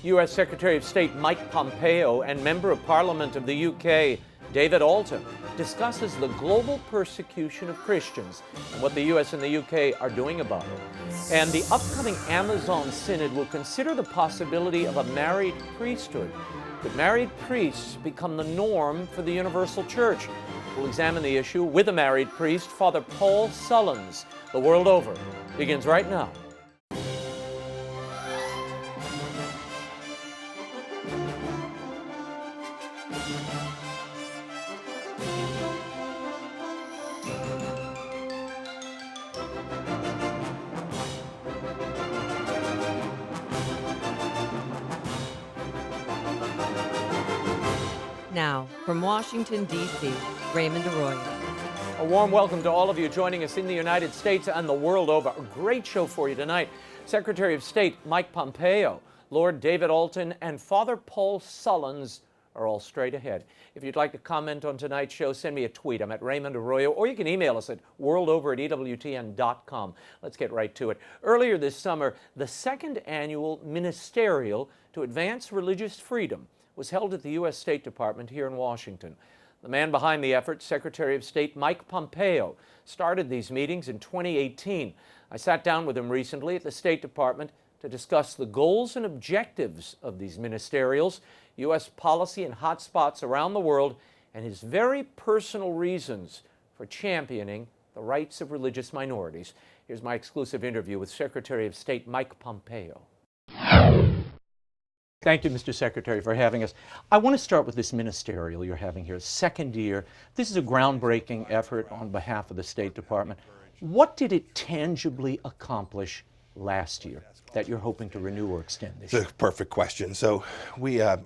U.S. Secretary of State Mike Pompeo and Member of Parliament of the UK, David Alton, discusses the global persecution of Christians and what the U.S. and the UK are doing about it. And the upcoming Amazon Synod will consider the possibility of a married priesthood. Could married priests become the norm for the universal church? We'll examine the issue with a married priest, Father Paul Sullins. The World Over begins right now. Now, from Washington, D.C., Raymond Arroyo. A warm welcome to all of you joining us in the United States and the world over. A great show for you tonight. Secretary of State Mike Pompeo, Lord David Alton, and Father Paul Sullins are all straight ahead. If you'd like to comment on tonight's show, send me a tweet. I'm at Raymond Arroyo, or you can email us at worldover@ewtn.com. Let's get right to it. Earlier this summer, the second annual Ministerial to Advance Religious Freedom was held at the U.S. State Department here in Washington. The man behind the effort, Secretary of State Mike Pompeo, started these meetings in 2018. I sat down with him recently at the State Department to discuss the goals and objectives of these ministerials, U.S. policy and hotspots around the world, and his very personal reasons for championing the rights of religious minorities. Here's my exclusive interview with Secretary of State Mike Pompeo. Thank you, Mr. Secretary, for having us. I want to start with this ministerial you're having here, second year. This is a groundbreaking effort on behalf of the State Department. What did it tangibly accomplish last year that you're hoping to renew or extend this year? It's a perfect question. So well,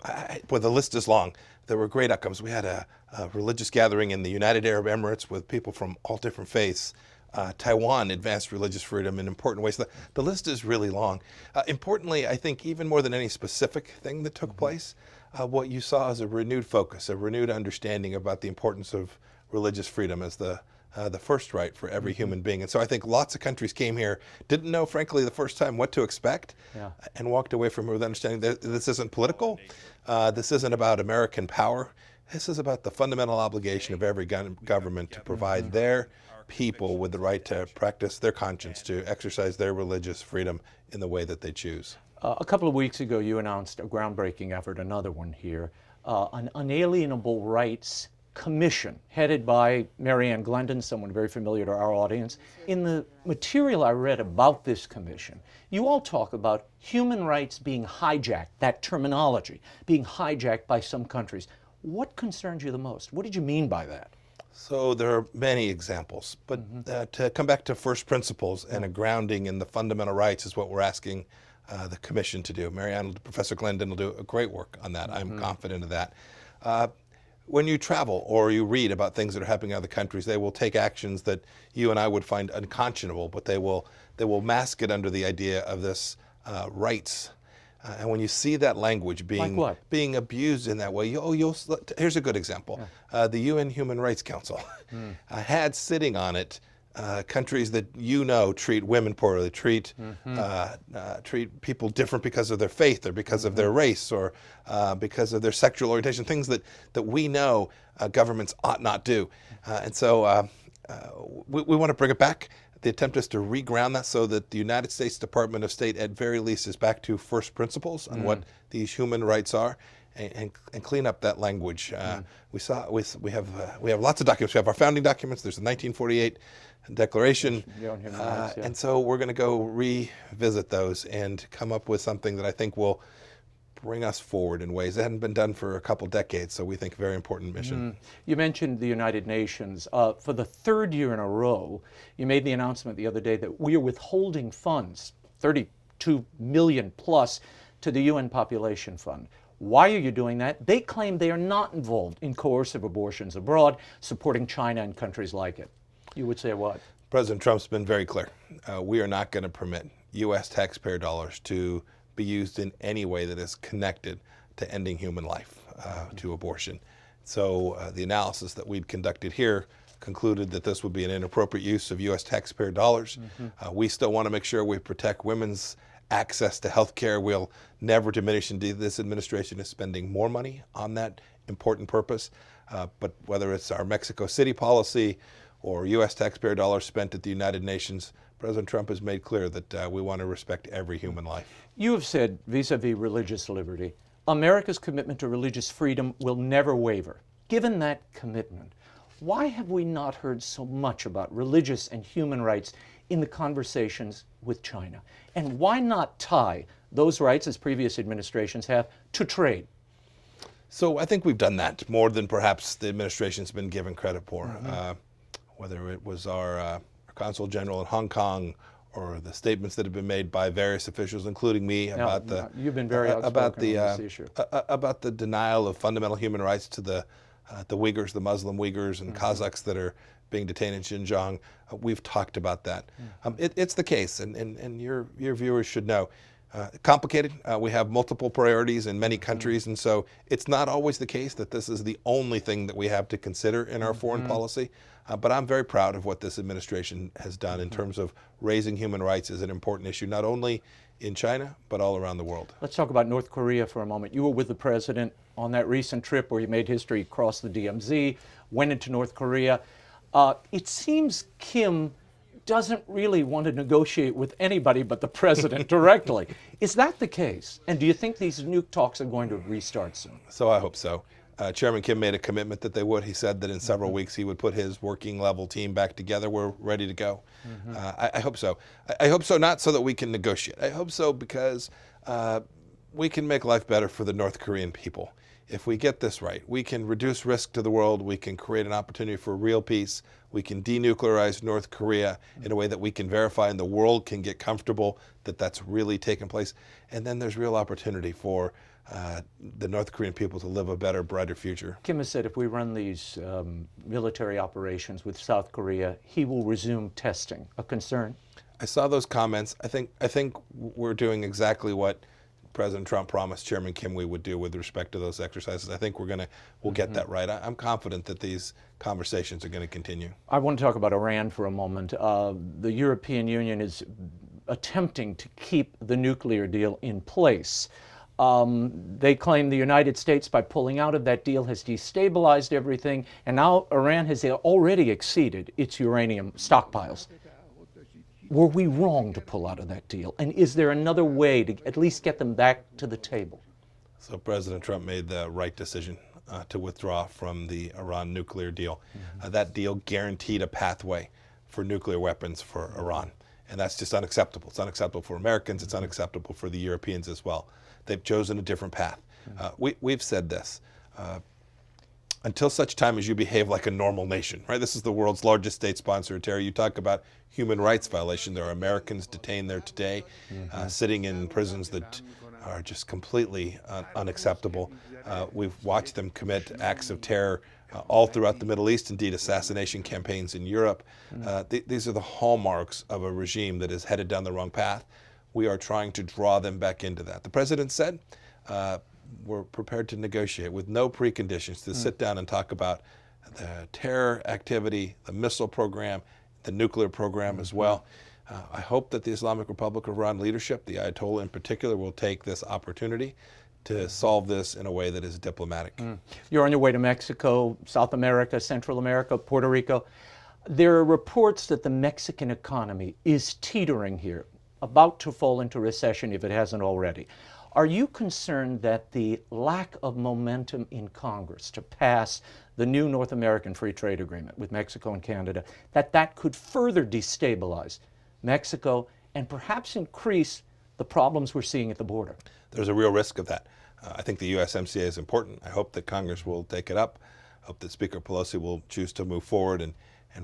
the list is long. There were great outcomes. We had a religious gathering in the United Arab Emirates with people from all different faiths. Taiwan advanced religious freedom in important ways. The list is really long. Importantly, I think even more than any specific thing that took place, what you saw is a renewed focus, a renewed understanding about the importance of religious freedom as the first right for every human being. And so I think lots of countries came here, didn't know, frankly, the first time what to expect, and walked away from it with understanding that this isn't political, this isn't about American power, this is about the fundamental obligation of every government to provide their people with the right to practice their conscience, to exercise their religious freedom in the way that they choose. A couple of weeks ago, you announced a groundbreaking effort, another one here, an Unalienable Rights Commission, headed by Marianne Glendon, someone very familiar to our audience. In the material I read about this commission, you all talk about human rights being hijacked, that terminology, being hijacked by some countries. What concerns you the most? What did you mean by that? So there are many examples, but to come back to first principles and a grounding in the fundamental rights is what we're asking the commission to do. Professor Glendon will do a great work on that. I'm confident of that. When you travel or you read about things that are happening in other countries, they will take actions that you and I would find unconscionable, but they will mask it under the idea of this rights. And when you see that language being abused in that way, here's a good example. The UN Human Rights Council had sitting on it countries that treat women poorly, treat people different because of their faith or because of their race or because of their sexual orientation, things that we know governments ought not do. And so we want to bring it back. The attempt is to reground that so that the United States Department of State, at very least, is back to first principles on what these human rights are, and clean up that language. We have lots of documents. We have our founding documents. There's the 1948 Declaration, and so we're going to go revisit those and come up with something that I think will bring us forward in ways that hadn't been done for a couple decades, so we think very important mission. You mentioned the United Nations. For the third year in a row, you made the announcement the other day that we are withholding funds, 32 million plus, to the UN Population Fund. Why are you doing that? They claim they are not involved in coercive abortions abroad, supporting China and countries like it. You would say what? President Trump's been very clear. We are not going to permit U.S. taxpayer dollars to be used in any way that is connected to ending human life, to abortion. So the analysis that we'd conducted here concluded that this would be an inappropriate use of U.S. taxpayer dollars. We still want to make sure we protect women's access to health care will never diminish. Indeed, this administration is spending more money on that important purpose. But whether it's our Mexico City policy or U.S. taxpayer dollars spent at the United Nations, President Trump has made clear that we want to respect every human life. You have said, vis-a-vis religious liberty, America's commitment to religious freedom will never waver. Given that commitment, why have we not heard so much about religious and human rights in the conversations with China? And why not tie those rights, as previous administrations have, to trade? So I think we've done that more than perhaps the administration's been given credit for. Whether it was our Consul General in Hong Kong, or the statements that have been made by various officials, including me, about the you've been very outspoken on this issue. About the denial of fundamental human rights to the Uyghurs, the Muslim Uyghurs, and Kazakhs that are being detained in Xinjiang. We've talked about that. It's the case, and your viewers should know. Complicated. We have multiple priorities in many countries, and so it's not always the case that this is the only thing that we have to consider in our foreign policy. But I'm very proud of what this administration has done in terms of raising human rights as an important issue, not only in China, but all around the world. Let's talk about North Korea for a moment. You were with the president on that recent trip where you made history across the DMZ, went into North Korea. It seems Kim doesn't really want to negotiate with anybody but the president directly. Is that the case? And do you think these nuke talks are going to restart soon? So I hope so. Chairman Kim made a commitment that they would. He said that in several weeks he would put his working level team back together. We're ready to go. I hope so. I hope so, not so that we can negotiate. I hope so because we can make life better for the North Korean people. If we get this right, we can reduce risk to the world. We can create an opportunity for real peace. We can denuclearize North Korea in a way that we can verify and the world can get comfortable that that's really taken place. And then there's real opportunity for the North Korean people to live a better, brighter future. Kim has said if we run these military operations with South Korea, he will resume testing. A concern? I saw those comments. I think we're doing exactly what President Trump promised Chairman Kim we would do with respect to those exercises. I think we'll get that right. I'm confident that these conversations are going to continue. I want to talk about Iran for a moment. The European Union is attempting to keep the nuclear deal in place. They claim the United States, by pulling out of that deal, has destabilized everything, and now Iran has already exceeded its uranium stockpiles. Were we wrong to pull out of that deal? And is there another way to at least get them back to the table? So President Trump made the right decision to withdraw from the Iran nuclear deal. That deal guaranteed a pathway for nuclear weapons for Iran. And that's just unacceptable. It's unacceptable for Americans. It's unacceptable for the Europeans as well. They've chosen a different path. We've said this. Until such time as you behave like a normal nation, right? This is the world's largest state sponsor of terror. You talk about human rights violation. There are Americans detained there today, sitting in prisons that are just completely unacceptable. We've watched them commit acts of terror all throughout the Middle East, indeed assassination campaigns in Europe. These are the hallmarks of a regime that is headed down the wrong path. We are trying to draw them back into that. The president said, we're prepared to negotiate with no preconditions to sit down and talk about the terror activity, the missile program, the nuclear program as well. I hope that the Islamic Republic of Iran leadership, the Ayatollah in particular, will take this opportunity to solve this in a way that is diplomatic. You're on your way to Mexico, South America, Central America, Puerto Rico. There are reports that the Mexican economy is teetering here, about to fall into recession if it hasn't already. Are you concerned that the lack of momentum in Congress to pass the new North American Free Trade Agreement with Mexico and Canada, that could further destabilize Mexico and perhaps increase the problems we're seeing at the border? There's a real risk of that. I think the USMCA is important. I hope that Congress will take it up. I hope that Speaker Pelosi will choose to move forward and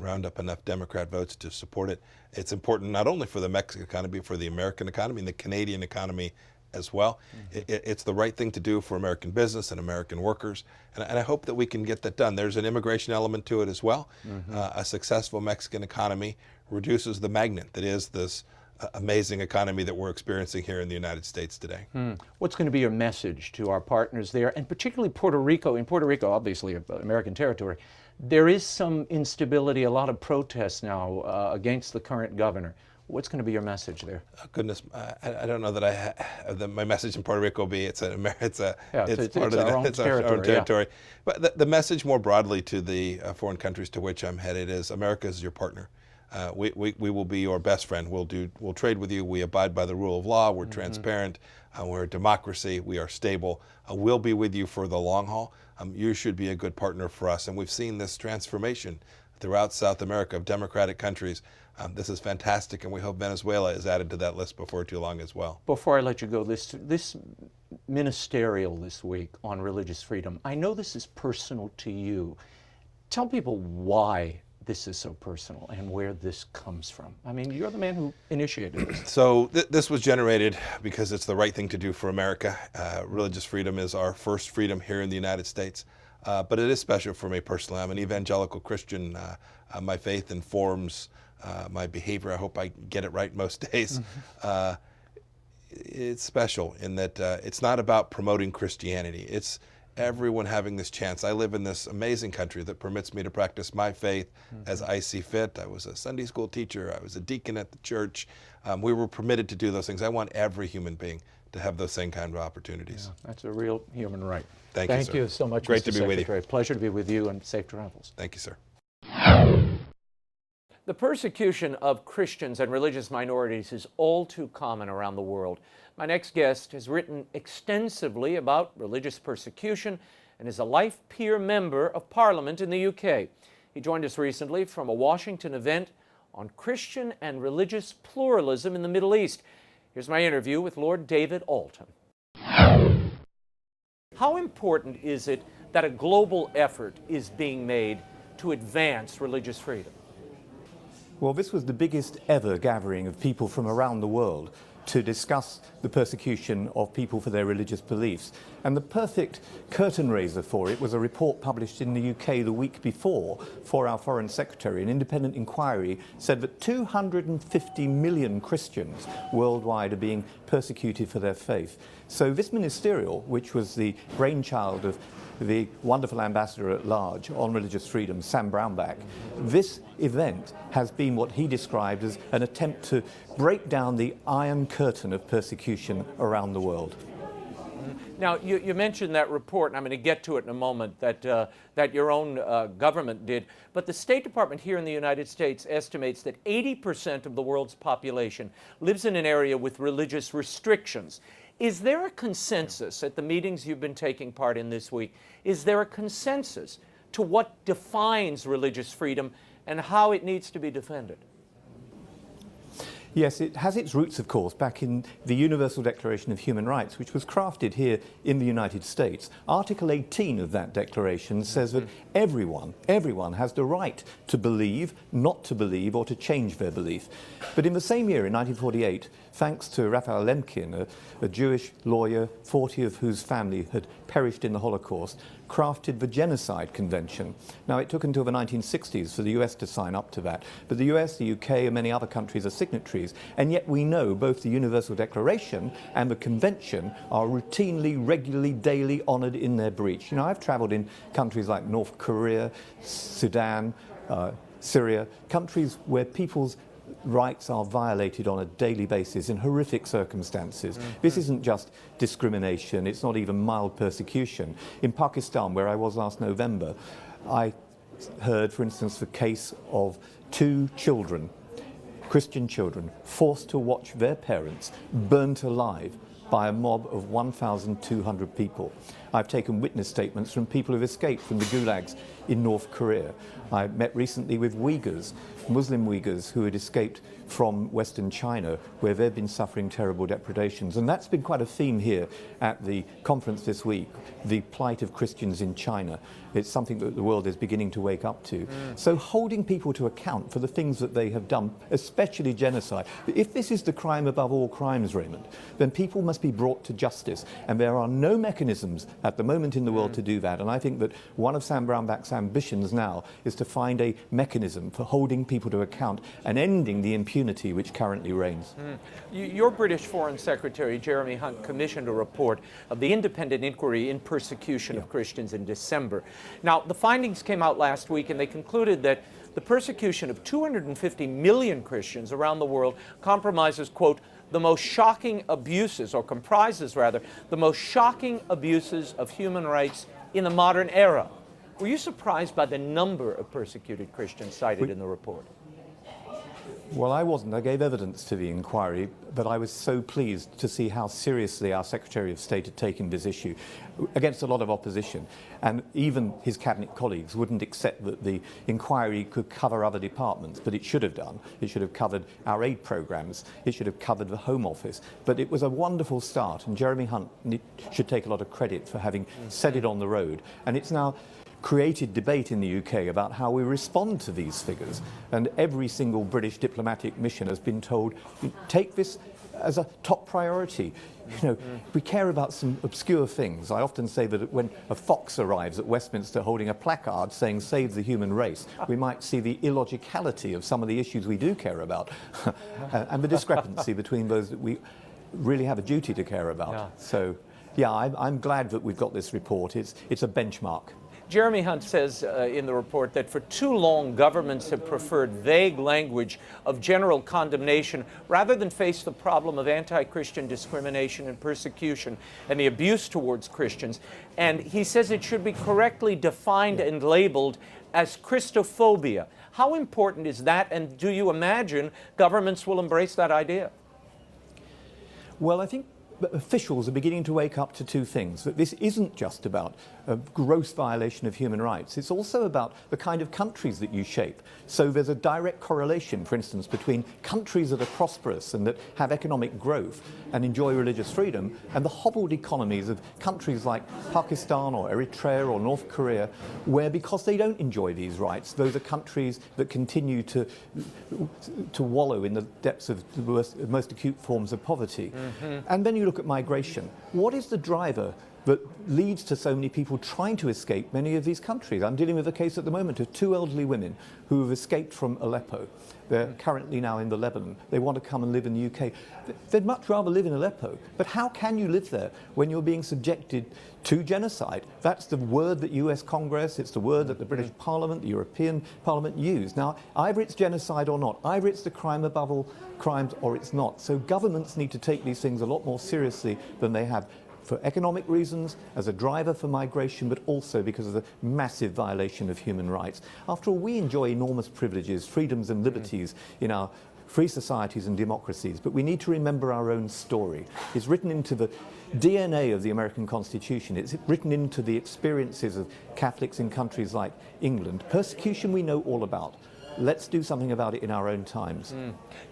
round up enough Democrat votes to support it. It's important not only for the Mexican economy, for the American economy and the Canadian economy as well. It's the right thing to do for American business and American workers, and I hope that we can get that done. There's an immigration element to it as well. A successful Mexican economy reduces the magnet that is this amazing economy that we're experiencing here in the United States today. What's going to be your message to our partners there, and particularly Puerto Rico? In Puerto Rico, obviously American territory, there is some instability, a lot of protests now against the current governor. What's going to be your message there? Oh, goodness, I don't know that my message in Puerto Rico will be it's part of our own territory. Yeah. But the message more broadly to the foreign countries to which I'm headed is America is your partner. We will be your best friend. We'll trade with you. We abide by the rule of law. We're transparent. We're a democracy. We are stable. We'll be with you for the long haul. You should be a good partner for us. And we've seen this transformation throughout South America of democratic countries. This is fantastic, and we hope Venezuela is added to that list before too long as well. Before I let you go, this ministerial this week on religious freedom, I know this is personal to you. Tell people why this is so personal and where this comes from. I mean, you're the man who initiated this. So this was generated because it's the right thing to do for America. Religious freedom is our first freedom here in the United States. But it is special for me personally. I'm an evangelical Christian. My faith informs my behavior. I hope I get it right most days. It's special in that it's not about promoting Christianity. It's everyone having this chance. I live in this amazing country that permits me to practice my faith as I see fit. I was a Sunday school teacher. I was a deacon at the church. We were permitted to do those things. I want every human being to have those same kind of opportunities. Yeah, that's a real human right. Thank you so much, Great Mr. to be with you. Secretary. Pleasure to be with you, and safe travels. Thank you, sir. The persecution of Christians and religious minorities is all too common around the world. My next guest has written extensively about religious persecution and is a life peer member of Parliament in the UK. He joined us recently from a Washington event on Christian and religious pluralism in the Middle East. Here's my interview with Lord David Alton. How important is it that a global effort is being made to advance religious freedom? Well, this was the biggest ever gathering of people from around the world to discuss the persecution of people for their religious beliefs. And the perfect curtain raiser for it was a report published in the UK the week before for our Foreign Secretary. An independent inquiry said that 250 million Christians worldwide are being persecuted for their faith. So this ministerial, which was the brainchild of the wonderful ambassador at large on religious freedom, Sam Brownback, this event has been what he described as an attempt to break down the iron curtain of persecution around the world. Now, you mentioned that report, and I'm going to get to it in a moment, that your own government did. But the State Department here in the United States estimates that 80% of the world's population lives in an area with religious restrictions. Is there a consensus at the meetings you've been taking part in this week? Is there a consensus to what defines religious freedom and how it needs to be defended? Yes, it has its roots, of course, back in the Universal Declaration of Human Rights, which was crafted here in the United States. Article 18 of that declaration says that everyone has the right to believe, not to believe, or to change their belief. But in the same year, in 1948, thanks to Raphael Lemkin, a Jewish lawyer, 40 of whose family had perished in the Holocaust, crafted the Genocide Convention. Now, it took until the 1960s for the US to sign up to that, but the US, the UK, and many other countries are signatories, and yet we know both the Universal Declaration and the Convention are routinely, regularly, daily honoured in their breach. You know, I've travelled in countries like North Korea, Sudan, Syria, countries where people's rights are violated on a daily basis in horrific circumstances. This isn't just discrimination, it's not even mild persecution. In Pakistan, where I was last November, I heard, for instance, the case of 2 children, Christian children, forced to watch their parents burnt alive by a mob of 1,200 people. I've taken witness statements from people who've escaped from the gulags in North Korea. I met recently with Uyghurs, Muslim Uyghurs, who had escaped from Western China, where they've been suffering terrible depredations. And that's been quite a theme here at the conference this week, the plight of Christians in China. It's something that the world is beginning to wake up to. So holding people to account for the things that they have done, especially genocide. If this is the crime above all crimes, Raymond, then people must be brought to justice. And there are no mechanisms at the moment in the world to do that. And I think that one of Sam Brownback's ambitions now is to find a mechanism for holding people to account and ending the impunity which currently reigns. Your British Foreign Secretary, Jeremy Hunt, commissioned a report of the independent inquiry in persecution of Christians in December. Now, the findings came out last week, and they concluded that the persecution of 250 million Christians around the world compromises, quote, the most shocking abuses, or comprises rather, the most shocking abuses of human rights in the modern era. Were you surprised by the number of persecuted Christians cited in the report? Well, I wasn't. I gave evidence to the inquiry, but I was so pleased to see how seriously our Secretary of State had taken this issue against a lot of opposition. And even his cabinet colleagues wouldn't accept that the inquiry could cover other departments, but it should have done. It should have covered our aid programs. It should have covered the Home Office. But it was a wonderful start, and Jeremy Hunt should take a lot of credit for having set it on the road. And it's now created debate in the UK about how we respond to these figures, and every single British diplomatic mission has been told, take this as a top priority. You know, we care about some obscure things. I often say that when a fox arrives at Westminster holding a placard saying save the human race, we might see the illogicality of some of the issues we do care about and the discrepancy between those that we really have a duty to care about. Yeah. So yeah, I'm glad that we've got this report. It's a benchmark. Jeremy Hunt says in the report that for too long governments have preferred vague language of general condemnation rather than face the problem of anti-Christian discrimination and persecution and the abuse towards Christians. And he says it should be correctly defined and labeled as Christophobia. How important is that, and do you imagine governments will embrace that idea? Well, I think officials are beginning to wake up to two things, that this isn't just about a gross violation of human rights, it's also about the kind of countries that you shape. So there's a direct correlation, for instance, between countries that are prosperous and that have economic growth and enjoy religious freedom and the hobbled economies of countries like Pakistan or Eritrea or North Korea, where because they don't enjoy these rights, those are countries that continue to wallow in the depths of the most acute forms of poverty. And then you look at migration. What is the driver that leads to so many people trying to escape many of these countries? I'm dealing with a case at the moment of two elderly women who have escaped from Aleppo. They're currently now in the Lebanon. They want to come and live in the UK. They'd much rather live in Aleppo. But how can you live there when you're being subjected to genocide? That's the word that US Congress, it's the word that the British Parliament, the European Parliament use. Now, either it's genocide or not. Either it's the crime above all crimes or it's not. So governments need to take these things a lot more seriously than they have, for economic reasons, as a driver for migration, but also because of the massive violation of human rights. After all, we enjoy enormous privileges, freedoms and liberties in our free societies and democracies, but we need to remember our own story. It's written into the DNA of the American Constitution. It's written into the experiences of Catholics in countries like England. Persecution we know all about. Let's do something about it in our own times.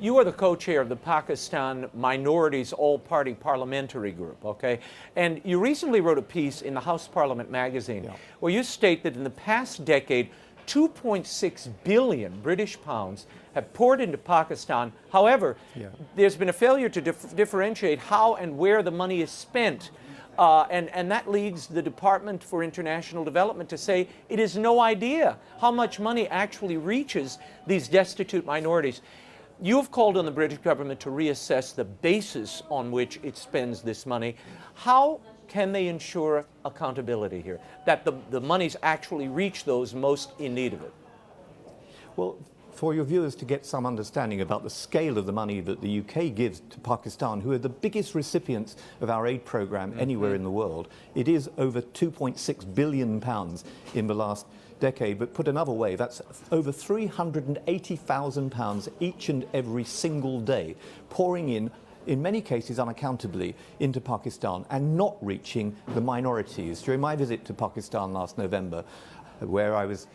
You are the co-chair of the Pakistan Minorities All-Party Parliamentary Group, okay? And you recently wrote a piece in the House Parliament magazine where you state that in the past decade, 2.6 billion British pounds have poured into Pakistan. However, there's been a failure to differentiate how and where the money is spent. And that leads the Department for International Development to say it is no idea how much money actually reaches these destitute minorities. You have called on the British government to reassess the basis on which it spends this money. How can they ensure accountability here, that the monies actually reach those most in need of it? Well, for your viewers to get some understanding about the scale of the money that the UK gives to Pakistan, who are the biggest recipients of our aid programme anywhere in the world, it is over £2.6 billion in the last decade. But put another way, that's over £380,000 each and every single day, pouring in many cases unaccountably, into Pakistan and not reaching the minorities. During my visit to Pakistan last November, where I was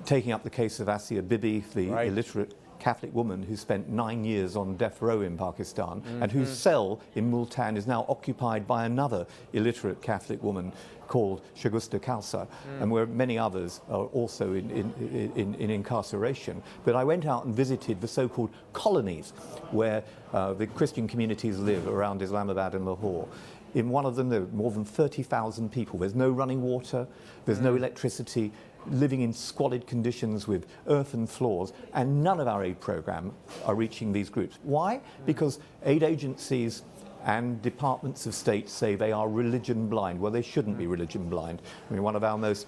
taking up the case of Asia Bibi, the illiterate Catholic woman who spent 9 years on death row in Pakistan and whose cell in Multan is now occupied by another illiterate Catholic woman called Shagusta Khalsa, and where many others are also in incarceration. But I went out and visited the so-called colonies where the Christian communities live around Islamabad and Lahore. In one of them, there are more than 30,000 people. There's no running water, there's no electricity, living in squalid conditions with earthen floors, and none of our aid programme are reaching these groups. Why? Because aid agencies and departments of state say they are religion blind. Well, they shouldn't be religion blind. I mean, one of our most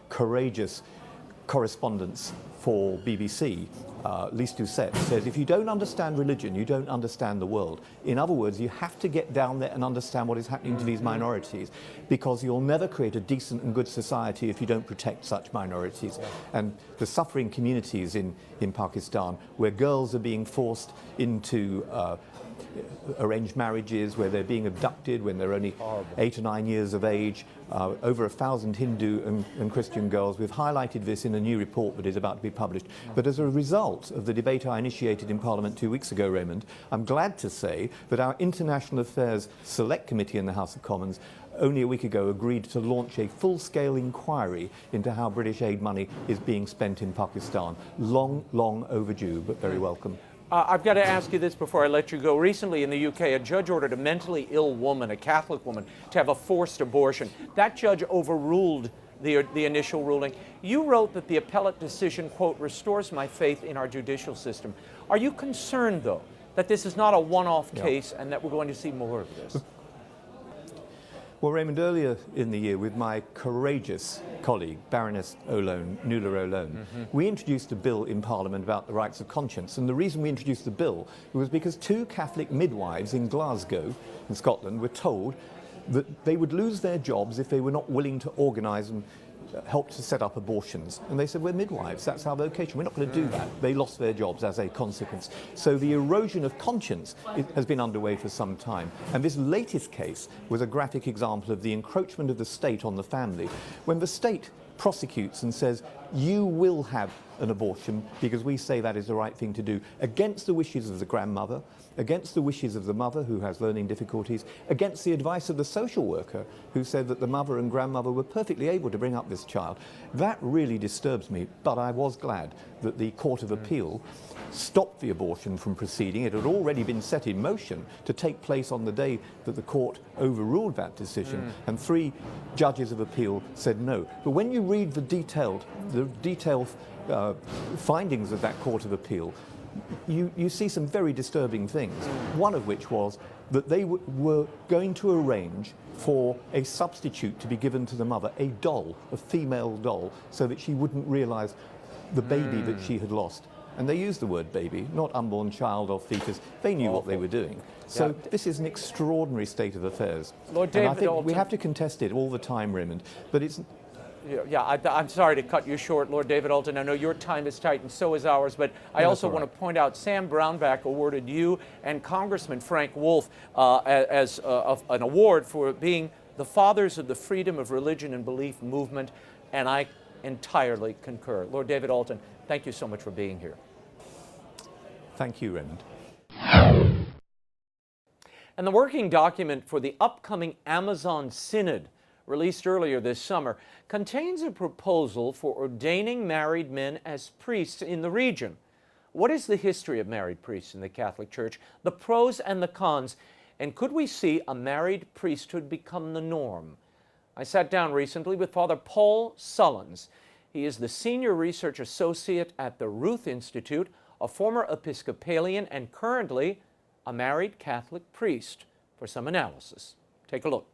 courageous correspondence for BBC, Lise Doucette, says, if you don't understand religion, you don't understand the world. In other words, you have to get down there and understand what is happening to these minorities, because you'll never create a decent and good society if you don't protect such minorities. Yeah. And the suffering communities in Pakistan, where girls are being forced into arranged marriages, where they're being abducted when they're only 8 or 9 years of age. Over 1,000 Hindu and Christian girls. We've highlighted this in a new report that is about to be published. But as a result of the debate I initiated in Parliament 2 weeks ago, Raymond, I'm glad to say that our International Affairs Select Committee in the House of Commons only a week ago agreed to launch a full-scale inquiry into how British aid money is being spent in Pakistan. Long, long overdue, but very welcome. I've got to ask you this before I let you go. Recently in the UK, a judge ordered a mentally ill woman, a Catholic woman, to have a forced abortion. That judge overruled the initial ruling. You wrote that the appellate decision, quote, restores my faith in our judicial system. Are you concerned, though, that this is not a one-off case and that we're going to see more of this? Well, Raymond, earlier in the year, with my courageous colleague, Baroness Nuala Olone, we introduced a bill in Parliament about the rights of conscience. And the reason we introduced the bill was because 2 Catholic midwives in Glasgow, in Scotland, were told that they would lose their jobs if they were not willing to organise and help to set up abortions. And they said, we're midwives, that's our vocation, we're not going to do that. They lost their jobs as a consequence. So the erosion of conscience has been underway for some time. And this latest case was a graphic example of the encroachment of the state on the family. When the state prosecutes and says, you will have an abortion because we say that is the right thing to do, against the wishes of the grandmother, against the wishes of the mother who has learning difficulties, against the advice of the social worker who said that the mother and grandmother were perfectly able to bring up this child. That really disturbs me, but I was glad that the Court of Appeal stopped the abortion from proceeding. It had already been set in motion to take place on the day that the court overruled that decision, and 3 judges of appeal said no. But when you read the detailed findings of that Court of Appeal, you see some very disturbing things, one of which was that they were going to arrange for a substitute to be given to the mother, a doll, a female doll, so that she wouldn't realise the baby that she had lost. And they used the word baby, not unborn child or fetus. They knew what they were doing. So this is an extraordinary state of affairs. Lord David, and I think we have to contest it all the time, Raymond, but it's... I'm sorry to cut you short, Lord David Alton. I know your time is tight and so is ours, but I also want to point out Sam Brownback awarded you and Congressman Frank Wolf as an award for being the fathers of the freedom of religion and belief movement, and I entirely concur. Lord David Alton, thank you so much for being here. Thank you, Raymond. And the working document for the upcoming Amazon Synod, released earlier this summer, contains a proposal for ordaining married men as priests in the region. What is the history of married priests in the Catholic Church, the pros and the cons, and could we see a married priesthood become the norm? I sat down recently with Father Paul Sullins. He is the Senior Research Associate at the Ruth Institute, a former Episcopalian and currently a married Catholic priest, for some analysis. Take a look.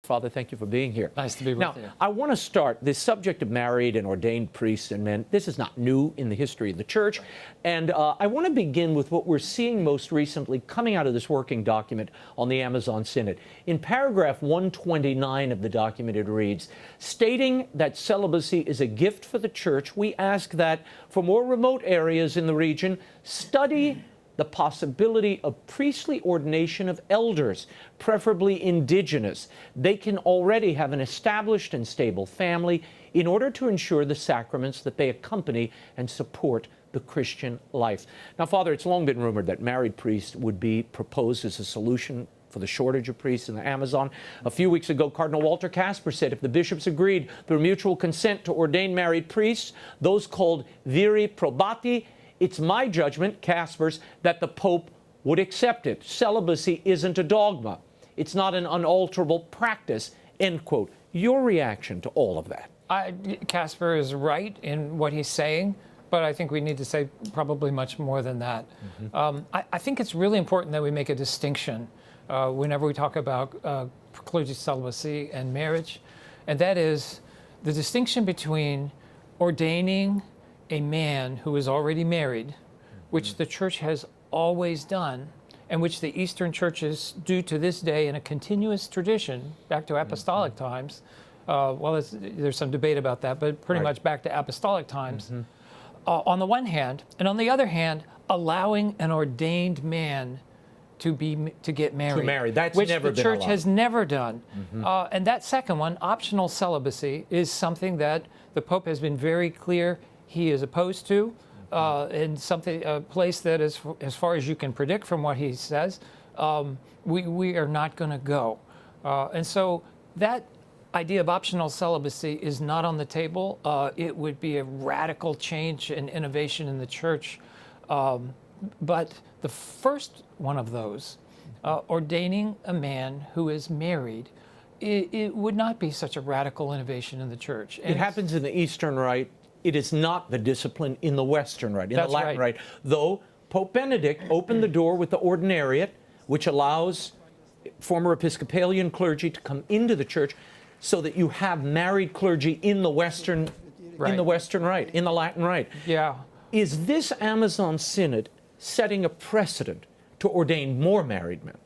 Father, thank you for being here. Nice to be with you. Now, I want to start this subject of married and ordained priests and men. This is not new in the history of the church. And I want to begin with what we're seeing most recently coming out of this working document on the Amazon Synod. In paragraph 129 of the document, it reads, stating that celibacy is a gift for the church, we ask that for more remote areas in the region, study the possibility of priestly ordination of elders, preferably indigenous. They can already have an established and stable family in order to ensure the sacraments that they accompany and support the Christian life. Now, Father, it's long been rumored that married priests would be proposed as a solution for the shortage of priests in the Amazon. A few weeks ago, Cardinal Walter Casper said if the bishops agreed through mutual consent to ordain married priests, those called viri probati, it's my judgment, Casper's, that the Pope would accept it. Celibacy isn't a dogma. It's not an unalterable practice, end quote. Your reaction to all of that? Casper is right in what he's saying, but I think we need to say probably much more than that. I think it's really important that we make a distinction whenever we talk about clergy celibacy and marriage, and that is the distinction between ordaining a man who is already married, which the church has always done, and which the Eastern churches do to this day in a continuous tradition, back to apostolic times. There's some debate about that, but pretty much back to apostolic times. On the one hand, and on the other hand, allowing an ordained man to get married. To marry, that's which never the been church allowed. has never done. And that second one, optional celibacy, is something that the Pope has been very clear he is opposed to, and a place that, as far as you can predict from what he says, we are not going to go. And so that idea of optional celibacy is not on the table. It would be a radical change and innovation in the church. But the first one of those, ordaining a man who is married, it would not be such a radical innovation in the church. And it happens in the Eastern Rite. It is not the discipline in the Western Rite, in the That's Latin right. Rite. Though Pope Benedict opened the door with the Ordinariate, which allows former Episcopalian clergy to come into the church, so that you have married clergy in the Western, in the Western Rite, in the Latin Rite. Yeah. Is this Amazon Synod setting a precedent to ordain more married men?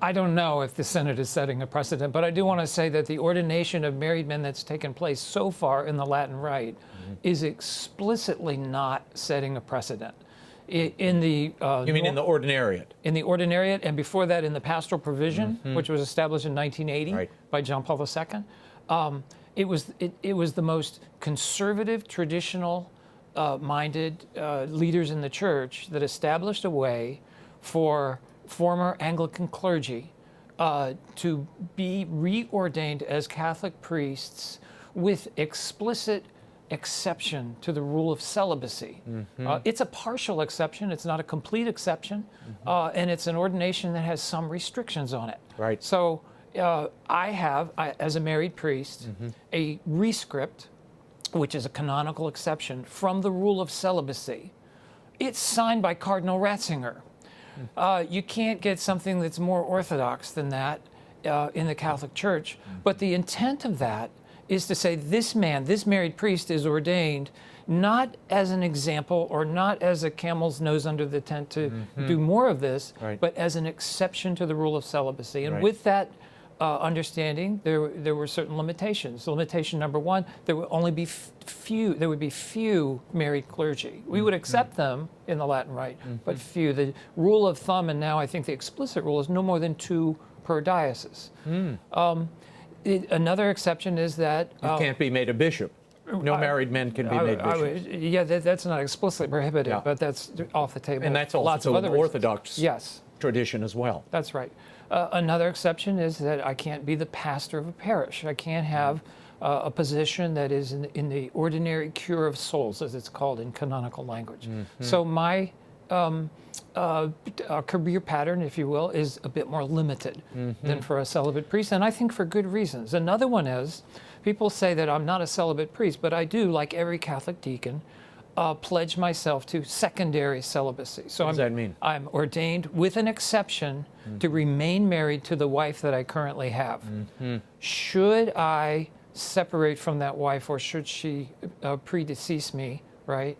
I don't know if the Synod is setting a precedent, but I do want to say that the ordination of married men that's taken place so far in the Latin Rite is explicitly not setting a precedent. In the You mean in the Ordinariate? In the Ordinariate, and before that in the Pastoral Provision, which was established in 1980 by John Paul II, it was the most conservative, traditional minded leaders in the church that established a way for former Anglican clergy to be reordained as Catholic priests with explicit exception to the rule of celibacy. It's a partial exception, it's not a complete exception, and it's an ordination that has some restrictions on it. Right. So I have, as a married priest, a rescript, which is a canonical exception from the rule of celibacy. It's signed by Cardinal Ratzinger. You can't get something that's more orthodox than that in the Catholic Church, but the intent of that is to say this man, this married priest, is ordained not as an example or not as a camel's nose under the tent to do more of this, but as an exception to the rule of celibacy. And with that understanding, there were certain limitations. Limitation number one, there would only be few married clergy. We would accept them in the Latin Rite, but few. The rule of thumb, and now I think the explicit rule, is no more than 2 per diocese. Another exception is that You can't be made a bishop. No married men can be made bishops. That's not explicitly prohibited, but that's off the table. And that's lots of also other an Orthodox yes. tradition as well. That's right. Another exception is that I can't be the pastor of a parish. I can't have a position that is in the ordinary cure of souls, as it's called in canonical language. So my career pattern, if you will, is a bit more limited than for a celibate priest, and I think for good reasons. Another one is, people say that I'm not a celibate priest, but I do, like every Catholic deacon, pledge myself to secondary celibacy. So what does that mean? I'm ordained with an exception to remain married to the wife that I currently have. Should I separate from that wife, or should she predecease me, right?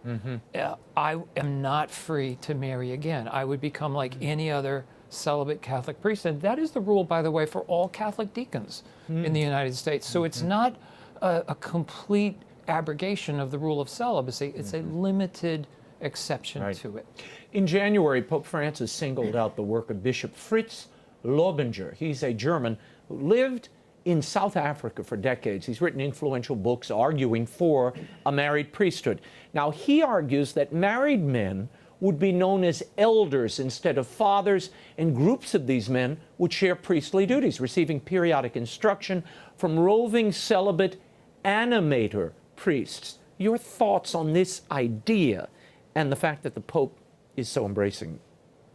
I am not free to marry again. I would become like any other celibate Catholic priest. And that is the rule, by the way, for all Catholic deacons in the United States. So it's not a complete abrogation of the rule of celibacy. It's a limited exception to it. In January, Pope Francis singled out the work of Bishop Fritz Lobinger. He's a German who lived in South Africa for decades. He's written influential books arguing for a married priesthood. Now, he argues that married men would be known as elders instead of fathers, and groups of these men would share priestly duties, receiving periodic instruction from roving celibate animator priests. Your thoughts on this idea and the fact that the Pope is so embracing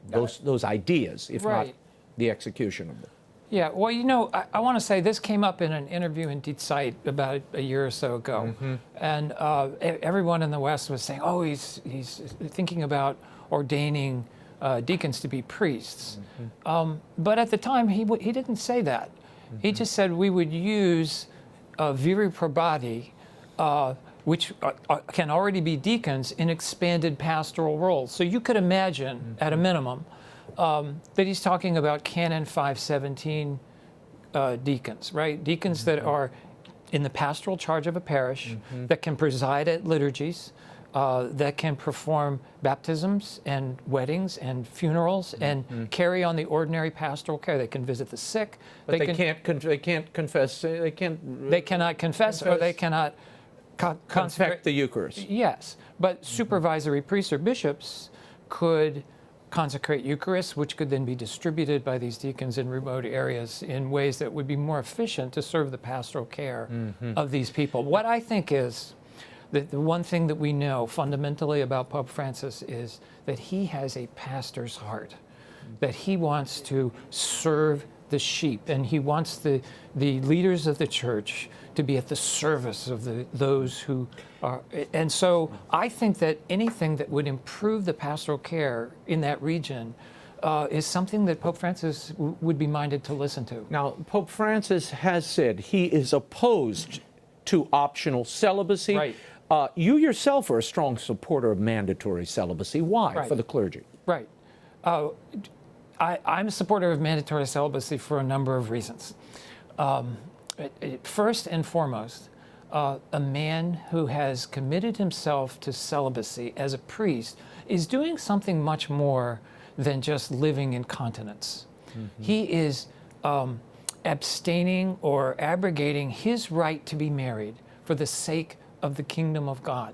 those ideas, if not the execution of them? Yeah, well, you know, I want to say this came up in an interview in Die Zeit about a year or so ago, and everyone in the West was saying, "Oh, he's thinking about ordaining deacons to be priests," but at the time he didn't say that. He just said we would use viri probati, which can already be deacons in expanded pastoral roles. So you could imagine, at a minimum, that he's talking about Canon 517 deacons, right? Deacons that are in the pastoral charge of a parish, that can preside at liturgies, that can perform baptisms and weddings and funerals and carry on the ordinary pastoral care. They can visit the sick. But they can't confess. They cannot confess, or they cannot consecrate the Eucharist. Yes, but supervisory priests or bishops could consecrate Eucharist, which could then be distributed by these deacons in remote areas in ways that would be more efficient to serve the pastoral care of these people. What I think is that the one thing that we know fundamentally about Pope Francis is that he has a pastor's heart, that he wants to serve the sheep, and he wants the leaders of the church to be at the service of those who are. And so I think that anything that would improve the pastoral care in that region is something that Pope Francis would be minded to listen to. Now, Pope Francis has said he is opposed to optional celibacy. Right. You yourself are a strong supporter of mandatory celibacy. Why? For the clergy. Right. I'm a supporter of mandatory celibacy for a number of reasons. First and foremost, a man who has committed himself to celibacy as a priest is doing something much more than just living in continence. He is abstaining or abrogating his right to be married for the sake of the kingdom of God.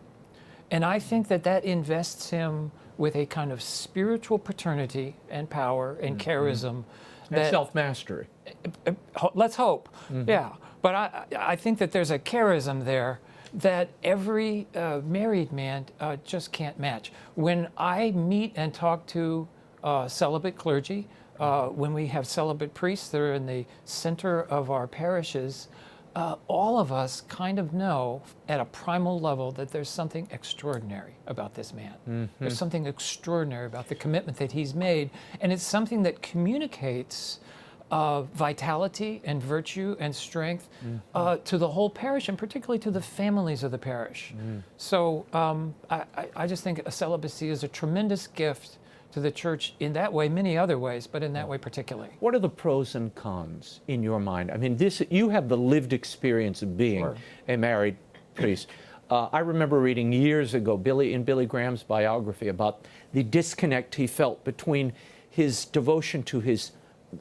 And I think that that invests him with a kind of spiritual paternity and power and charism. And self-mastery. Let's hope, yeah. But I think that there's a charism there that every married man just can't match. When I meet and talk to celibate clergy, when we have celibate priests that are in the center of our parishes, all of us kind of know at a primal level that there's something extraordinary about this man. There's something extraordinary about the commitment that he's made, and it's something that communicates vitality and virtue and strength to the whole parish, and particularly to the families of the parish. So I just think a celibacy is a tremendous gift to the church in that way, many other ways, but in that way particularly. What are the pros and cons in your mind? I mean, you have the lived experience of being a married priest. I remember reading years ago in Billy Graham's biography about the disconnect he felt between his devotion to his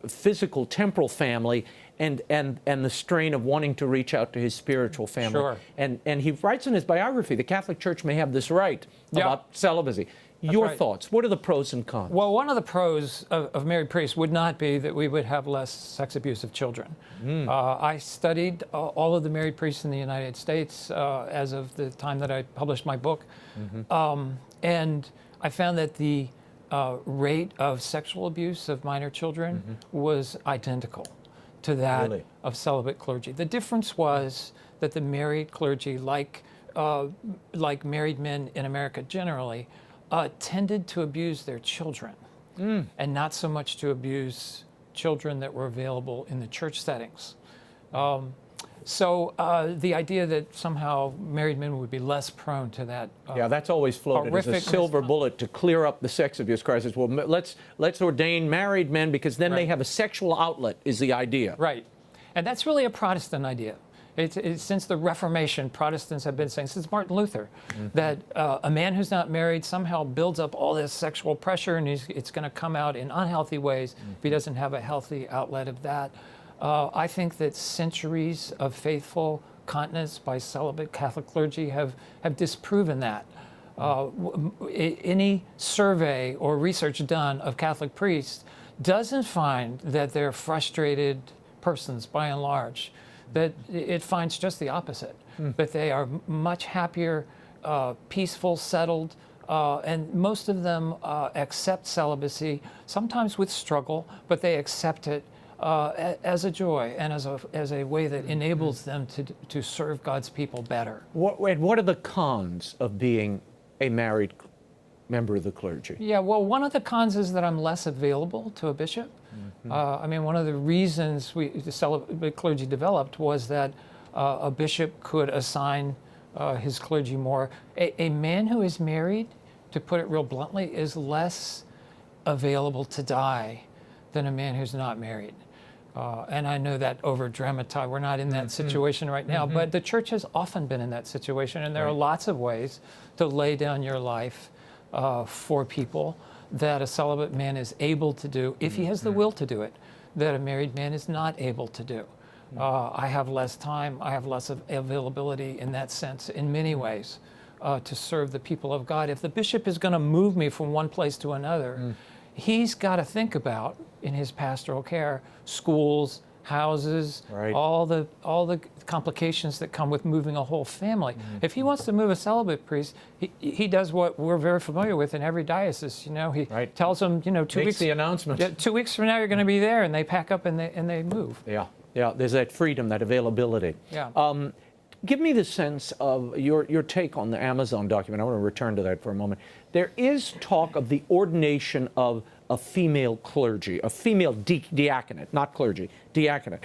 physical temporal family and the strain of wanting to reach out to his spiritual family. And he writes in his biography, the Catholic Church may have this right about celibacy. Your thoughts, what are the pros and cons? Well, one of the pros of married priests would not be that we would have less sex abusive children. I studied all of the married priests in the United States as of the time that I published my book. And I found that the rate of sexual abuse of minor children was identical to that of celibate clergy. The difference was that the married clergy, like married men in America generally, tended to abuse their children and not so much to abuse children that were available in the church settings. So the idea that somehow married men would be less prone to that. Yeah, that's always floated as a silver bullet to clear up the sex abuse crisis. Well, let's ordain married men because then they have a sexual outlet, is the idea. Right. And that's really a Protestant idea. It's since the Reformation, Protestants have been saying, since Martin Luther, that a man who's not married somehow builds up all this sexual pressure, and it's going to come out in unhealthy ways if he doesn't have a healthy outlet of that. I think that centuries of faithful continence by celibate Catholic clergy have disproven that. Any survey or research done of Catholic priests doesn't find that they're frustrated persons by and large. That it finds just the opposite, that they are much happier, peaceful, settled, and most of them accept celibacy, sometimes with struggle, but they accept it as a joy and as a way that enables them to serve God's people better. What are the cons of being a married member of the clergy? Yeah, well, one of the cons is that I'm less available to a bishop. I mean, one of the reasons the celibate clergy developed was that A bishop could assign his clergy more. A man who is married, to put it real bluntly, is less available to die than a man who's not married. And I know that over-dramatized. We're not in that situation right now, but the church has often been in that situation, and there are lots of ways to lay down your life for people that a celibate man is able to do, if he has the will to do it, that a married man is not able to do. I have less time, I have less availability in that sense, in many ways, to serve the people of God. If the bishop is going to move me from one place to another, he's got to think about, in his pastoral care, schools, houses, all the complications that come with moving a whole family. If he wants to move a celibate priest, he does what we're very familiar with in every diocese. You know, he tells them, you know, 2 weeks. Makes the announcement. Yeah, 2 weeks from now you're going to be there, and they pack up and they move. Yeah, yeah. There's that freedom, that availability. Yeah. Give me the sense of your take on the Amazon document. I want to return to that for a moment. There is talk of the ordination of a female clergy, a female diaconate, not clergy, diaconate.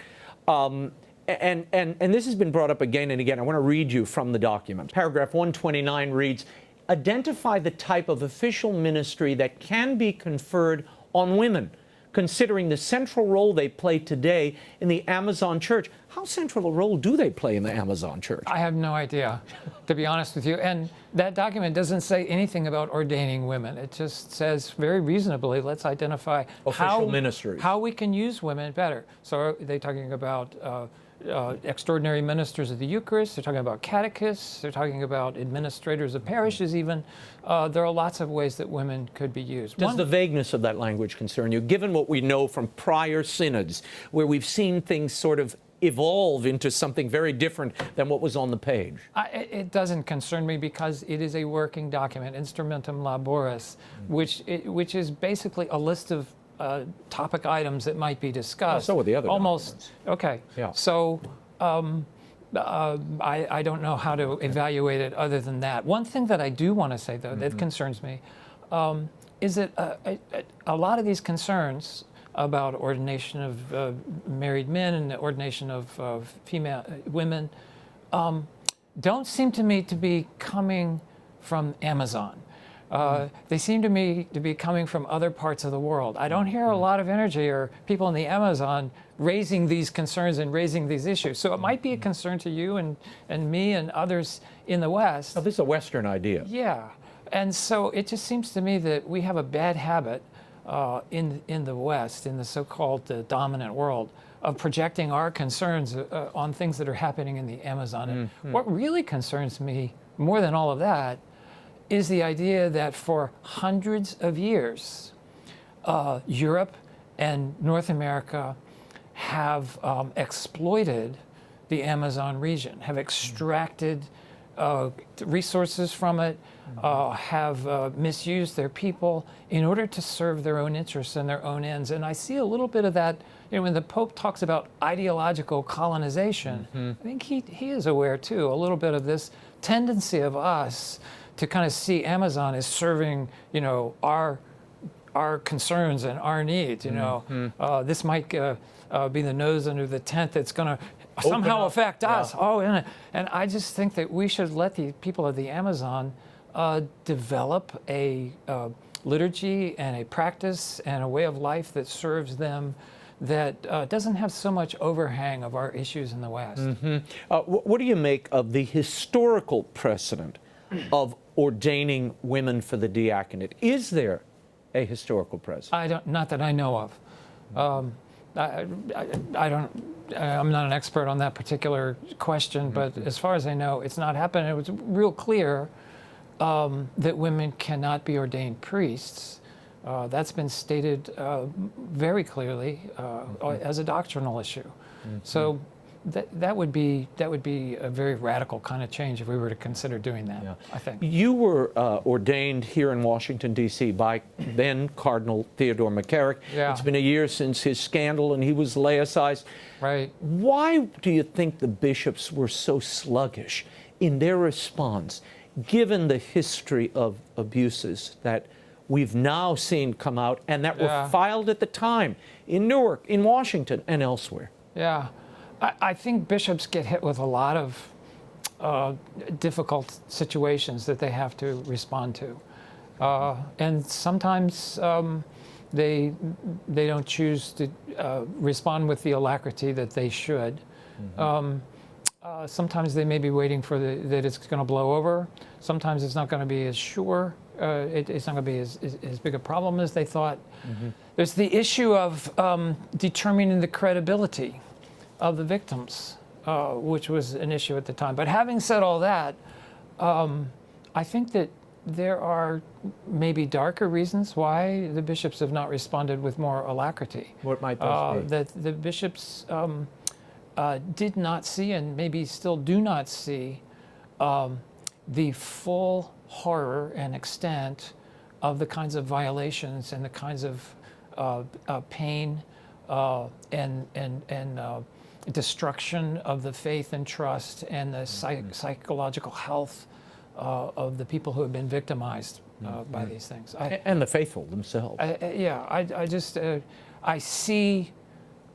And this has been brought up again and again. I want to read you from the document. Paragraph 129 reads, identify the type of official ministry that can be conferred on women, considering the central role they play today in the Amazon church. How central a role do they play in the Amazon church? I have no idea, to be honest with you. And that document doesn't say anything about ordaining women. It just says very reasonably, let's identify official ministries, how we can use women better. So are they talking about extraordinary ministers of the Eucharist? They're talking about catechists. They're talking about administrators of parishes even. There are lots of ways that women could be used. Does the vagueness of that language concern you, given what we know from prior synods, where we've seen things sort of evolve into something very different than what was on the page? It doesn't concern me because it is a working document, Instrumentum Laboris, which is basically a list of topic items that might be discussed. Oh, so are the other documents. Okay. Yeah. So I don't know how to evaluate it other than that. One thing that I do want to say, though, that concerns me, is that a lot of these concerns about ordination of married men and the ordination of female women don't seem to me to be coming from Amazon. They seem to me to be coming from other parts of the world. I don't hear a lot of energy or people in the Amazon raising these concerns and raising these issues. So it might be a concern to you and me and others in the West. Oh, this is a Western idea. Yeah. And so it just seems to me that we have a bad habit in the West, in the so-called dominant world, of projecting our concerns on things that are happening in the Amazon. And what really concerns me more than all of that is the idea that for hundreds of years, Europe and North America have exploited the Amazon region, have extracted resources from it, have misused their people in order to serve their own interests and their own ends. And I see a little bit of that, you know, when the Pope talks about ideological colonization. I think he is aware too, a little bit of this tendency of us to kind of see Amazon as serving, you know, our concerns and our needs. You know, this might be the nose under the tent that's going to somehow affect us. Oh, and I just think that we should let the people of the Amazon develop a liturgy and a practice and a way of life that serves them, that doesn't have so much overhang of our issues in the West. What do you make of the historical precedent of ordaining women for the diaconate? Is there a historical precedent? Not that I know of. I don't. I'm not an expert on that particular question, but as far as I know, it's not happened. It was real clear that women cannot be ordained priests. That's been stated very clearly as a doctrinal issue. So that would be a very radical kind of change if we were to consider doing that. I think you were ordained here in Washington D.C. by then Cardinal Theodore McCarrick. It's been a year since his scandal, and he was laicized. Right. Why do you think the bishops were so sluggish in their response, given the history of abuses that we've now seen come out and that were filed at the time in Newark, in Washington, and elsewhere? Yeah. I think bishops get hit with a lot of difficult situations that they have to respond to. And sometimes they don't choose to respond with the alacrity that they should. Sometimes they may be waiting for that it's going to blow over. Sometimes it's not going to be as sure. It's not going to be as big a problem as they thought. There's the issue of determining the credibility of the victims, which was an issue at the time. But having said all that, I think that there are maybe darker reasons why the bishops have not responded with more alacrity. What might those be? That the bishops did not see, and maybe still do not see, the full horror and extent of the kinds of violations and the kinds of pain and destruction of the faith and trust and the psychological health of the people who have been victimized by these things. And the faithful themselves. I see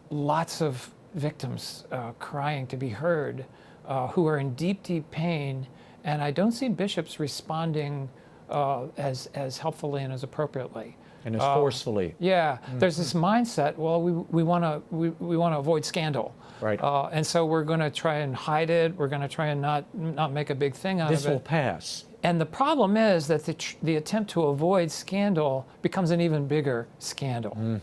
lots of victims crying to be heard, who are in deep, deep pain, and I don't see bishops responding as helpfully and as appropriately. And as forcefully. Yeah, there's this mindset. Well, we want to avoid scandal, right? And so we're going to try and hide it. We're going to try and not make a big thing out of it. This will pass. And the problem is that the attempt to avoid scandal becomes an even bigger scandal.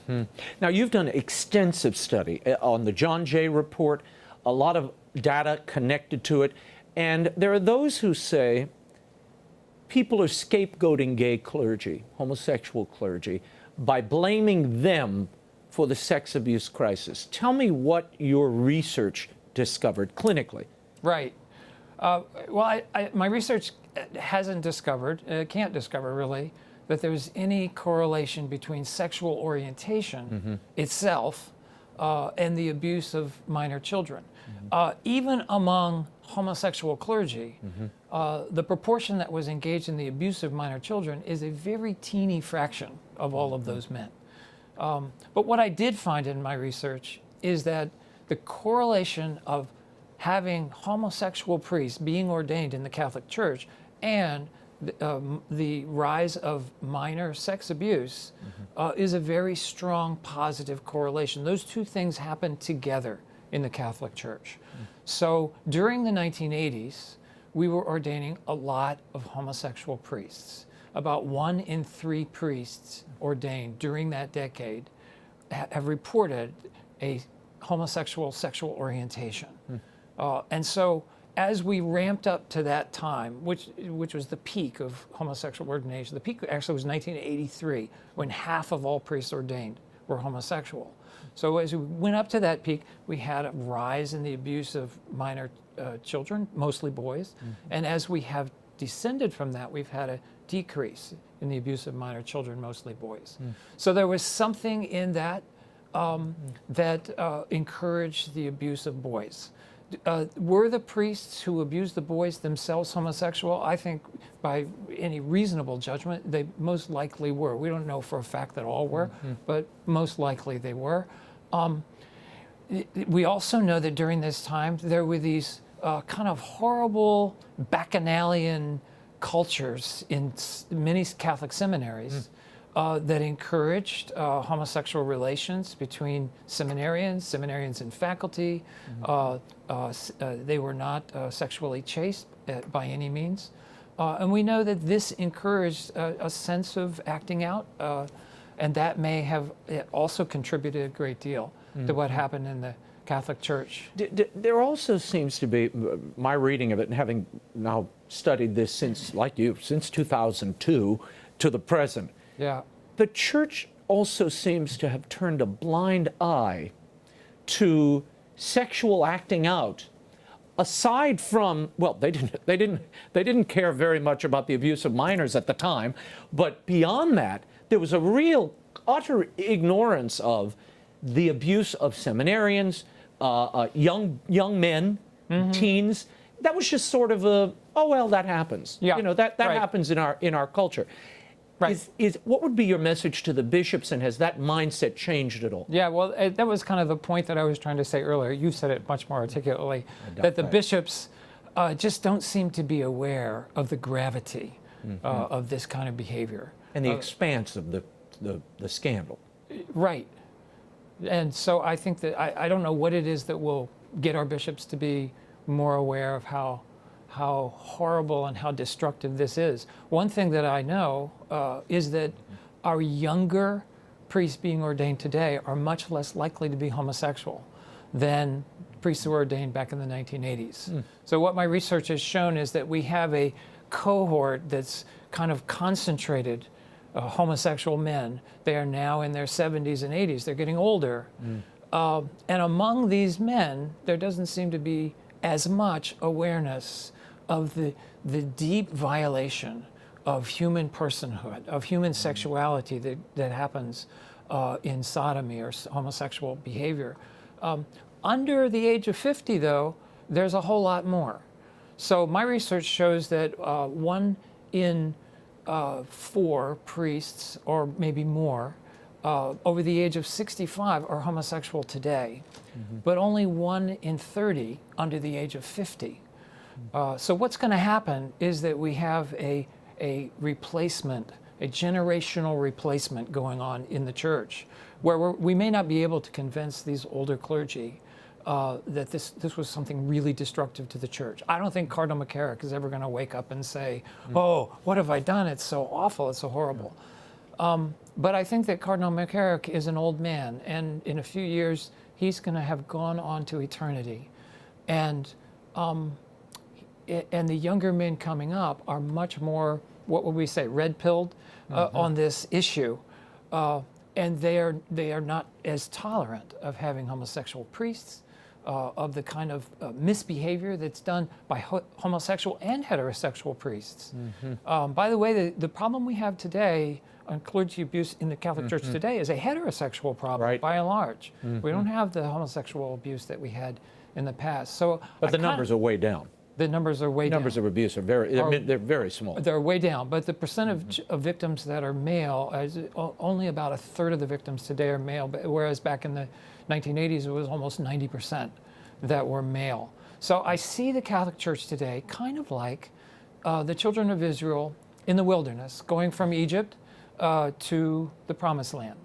Now, you've done extensive study on the John Jay report, a lot of data connected to it, and there are those who say people are scapegoating gay clergy, homosexual clergy, by blaming them for the sex abuse crisis. Tell me what your research discovered clinically. Right. My research hasn't discovered, can't discover really, that there's any correlation between sexual orientation itself and the abuse of minor children. Even among homosexual clergy, the proportion that was engaged in the abuse of minor children is a very teeny fraction of all of those men. But what I did find in my research is that the correlation of having homosexual priests being ordained in the Catholic Church and the rise of minor sex abuse is a very strong positive correlation. Those two things happen together in the Catholic Church. So during the 1980s, we were ordaining a lot of homosexual priests. About 1 in 3 priests ordained during that decade have reported a homosexual sexual orientation. And so as we ramped up to that time, which was the peak of homosexual ordination, the peak actually was 1983, when half of all priests ordained were homosexual. So as we went up to that peak, we had a rise in the abuse of minor children, mostly boys. And as we have descended from that, we've had a decrease in the abuse of minor children, mostly boys. So there was something in that that encouraged the abuse of boys. Were the priests who abused the boys themselves homosexual? I think by any reasonable judgment, they most likely were. We don't know for a fact that all were, but most likely they were. We also know that during this time, there were these kind of horrible bacchanalian cultures in many Catholic seminaries that encouraged homosexual relations between seminarians and faculty. They were not sexually chaste by any means. And we know that this encouraged a sense of acting out, and that may have also contributed a great deal to what happened in the Catholic Church. There also seems to be, my reading of it, and having now studied this since, like you, since 2002 to the present, Yeah. the Church also seems to have turned a blind eye to sexual acting out. Aside from, well, they didn't care very much about the abuse of minors at the time, but beyond that, there was a real utter ignorance of the abuse of seminarians, young men, teens. That was just sort of a, oh well, that happens. Yeah, You know, that right. happens in our culture. Right. What would be your message to the bishops, and has that mindset changed at all? Yeah, well, that was kind of the point that I was trying to say earlier. You said it much more articulately, that the bishops just don't seem to be aware of the gravity of this kind of behavior. And the expanse of the scandal. Right. And so I think that I don't know what it is that will get our bishops to be more aware of how horrible and how destructive this is. One thing that I know is that our younger priests being ordained today are much less likely to be homosexual than priests who were ordained back in the 1980s. So what my research has shown is that we have a cohort that's kind of concentrated homosexual men. They are now in their 70s and 80s. They're getting older. And among these men, there doesn't seem to be as much awareness of the deep violation of human personhood, of human sexuality that happens in sodomy or homosexual behavior. Under the age of 50, though, there's a whole lot more. So my research shows that 1 in 4 priests, or maybe more, over the age of 65 are homosexual today, but only 1 in 30 under the age of 50. So what's going to happen is that we have a replacement, a generational replacement going on in the church, where we may not be able to convince these older clergy that this was something really destructive to the church. I don't think Cardinal McCarrick is ever going to wake up and say, oh, what have I done? It's so awful, it's so horrible. But I think that Cardinal McCarrick is an old man, and in a few years, he's going to have gone on to eternity. And the younger men coming up are much more, what would we say, red-pilled on this issue. And they are not as tolerant of having homosexual priests, of the kind of misbehavior that's done by homosexual and heterosexual priests. By the way, the problem we have today on clergy abuse in the Catholic Church today is a heterosexual problem, by and large. We don't have the homosexual abuse that we had in the past. So, but the numbers are way down. The numbers are way down. Numbers of abuse are they're very small. They're way down, but the percentage of victims that are male, only about 1/3 of the victims today are male, whereas back in the 1980s it was almost 90% that were male. So I see the Catholic Church today kind of like the children of Israel in the wilderness, going from Egypt to the Promised Land.